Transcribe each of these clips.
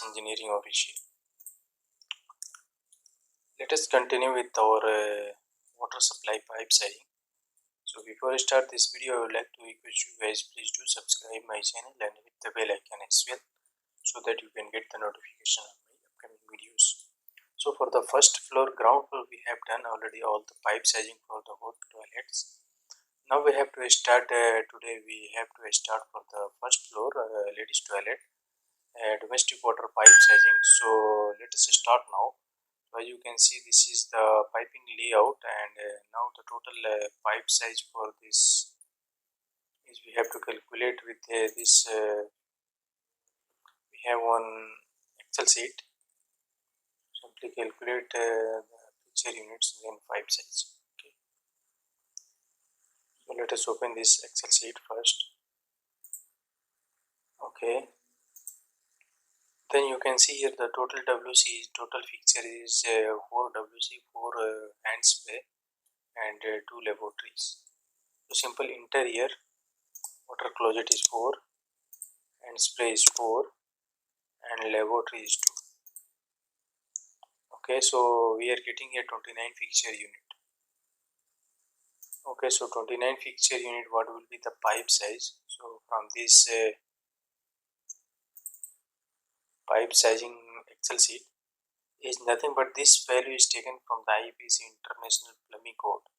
Engineering Official. Let us continue with our water supply pipe sizing. So before I start this video, I would like to request you guys, please do subscribe my channel and hit the bell icon as well, so that you can get the notification of my upcoming videos. So for the first floor, ground floor, we have done already all the pipe sizing for the whole toilets. Now we have to start today we have to start for the first floor, ladies toilet, domestic water pipe sizing. So let us start now. As you can see, this is the piping layout, and now the total pipe size for this is we have to calculate with this. We have one Excel sheet. Simply calculate the picture units then pipe size. Okay. So let us open this Excel sheet first. Okay. Then you can see here the total WC total fixture is 4 WC, 4 hand spray, and 2 laboratories. So simple interior water closet is 4, and spray is 4, and laboratory is 2. Okay, so we are getting a 29 fixture unit. Okay, so 29 fixture unit, what will be the pipe size? So from this pipe sizing Excel sheet is nothing but this value is taken from the IPC International Plumbing Code.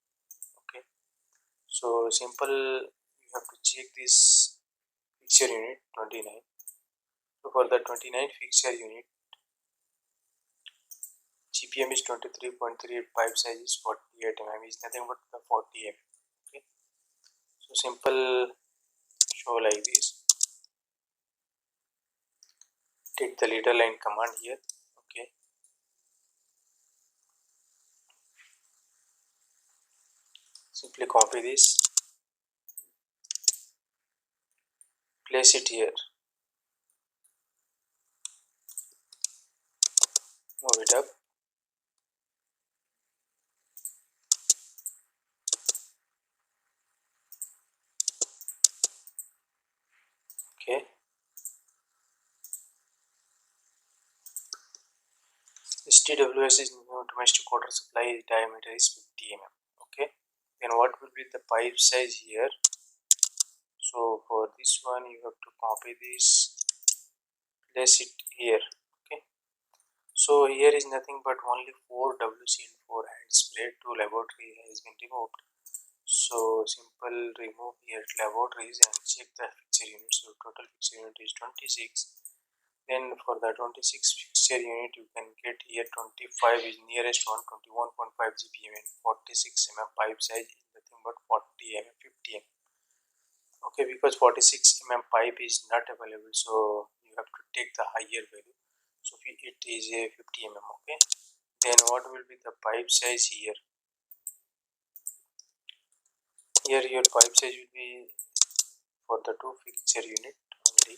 Okay, so simple, you have to check this fixture unit 29. So for the 29 fixture unit, GPM is 23.38, pipe size is 48 mm, is nothing but the 40 mm. Okay, so simple show like this. Take the leader line command here. Okay, simply copy this, place it here, move it up. Okay, this TWS is domestic water supply, diameter is 50 mm. Okay, then what will be the pipe size here? So for this one, you have to copy this, place it here. Okay, so here is nothing but only 4 WC and 4 hand spray, 2 laboratory has been removed. So simple remove here laboratories and check the fixture unit. So total fixture unit is 26. Then for the 26 fixture unit, you can get here 25 is nearest one, 21.5 GPM, and 46 mm pipe size is nothing but 40 mm, 50 mm. Okay, because 46 mm pipe is not available, so you have to take the higher value. So it is a 50 mm. Okay, then what will be the pipe size here? Here your pipe size will be for the 2 fixture unit only,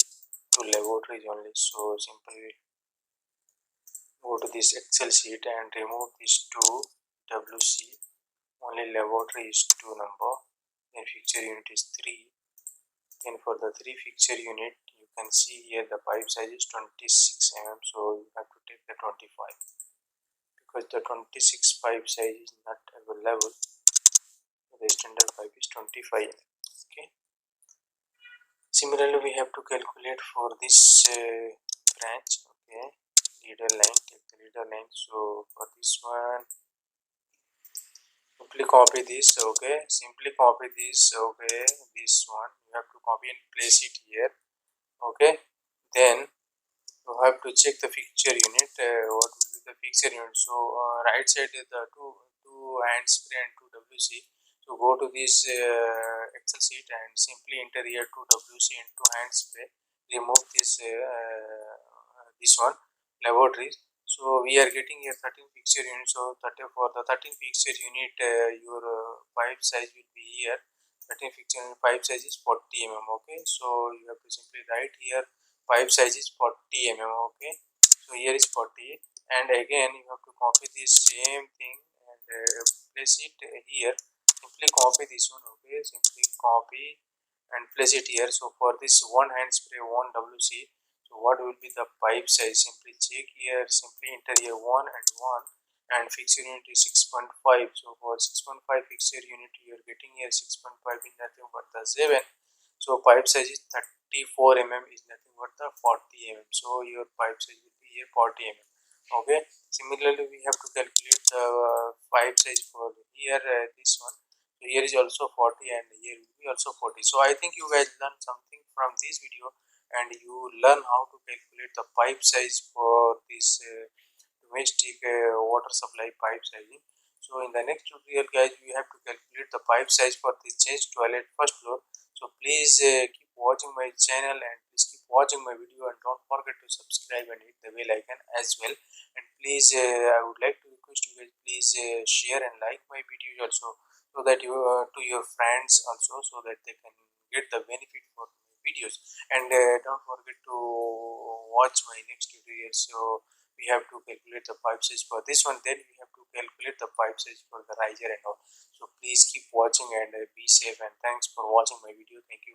2 laboratories only. So simply go to this Excel sheet and remove this 2 WC, only laboratory is 2 number, then fixture unit is 3. Then for the 3 fixture unit, you can see here the pipe size is 26 mm, so you have to take the 25, because the 26 pipe size is not available. The standard pipe is 25 mm. Okay, similarly we have to calculate for this branch. Okay, leader line, take the leader line. So for this one, simply copy this. Okay, simply copy this. Okay, this one you have to copy and place it here. Okay, then you have to check the fixture unit. What will be the fixture unit? So right side is the two hand spray and 2 WC. So go to this Excel sheet and simply enter here 2 WC and 2 hand spray. Remove this one laboratories. So we are getting here 13 fixture units. So 30 for the 13 fixture unit, your pipe size will be here. 13 fixture unit pipe size is 40 mm. Okay, so you have to simply write here pipe size is 40 mm. Okay, so here is 40, and again you have to copy this same thing and place it here. Simply copy this one. Okay, simply copy and place it here. So for this one hand spray, 1 WC, so So what will be the pipe size? Simply check here, simply enter here 1 and 1 and fixture unit is 6.5. So for 6.5 fixture unit you are getting here 6.5 is nothing but the 7. So pipe size is 34 mm is nothing but the 40 mm. So your pipe size will be here 40 mm. Okay. Similarly, we have to calculate the pipe size for here this one. So here is also 40 and here will be also 40. So I think you guys learned something from this video and you learn how to calculate the pipe size for this domestic water supply pipe sizing. So in the next tutorial guys, we have to calculate the pipe size for the change toilet first floor. So please keep watching my channel and please keep watching my video and don't forget to subscribe and hit the bell icon as well. And please I would like to request you guys, please share and like my video also, so that you to your friends also, so that they can get the benefit for my videos. And don't forget to watch my next tutorial. So we have to calculate the pipe size for this one, then we have to calculate the pipe size for the riser and all. So please keep watching and be safe, and thanks for watching my video. Thank you.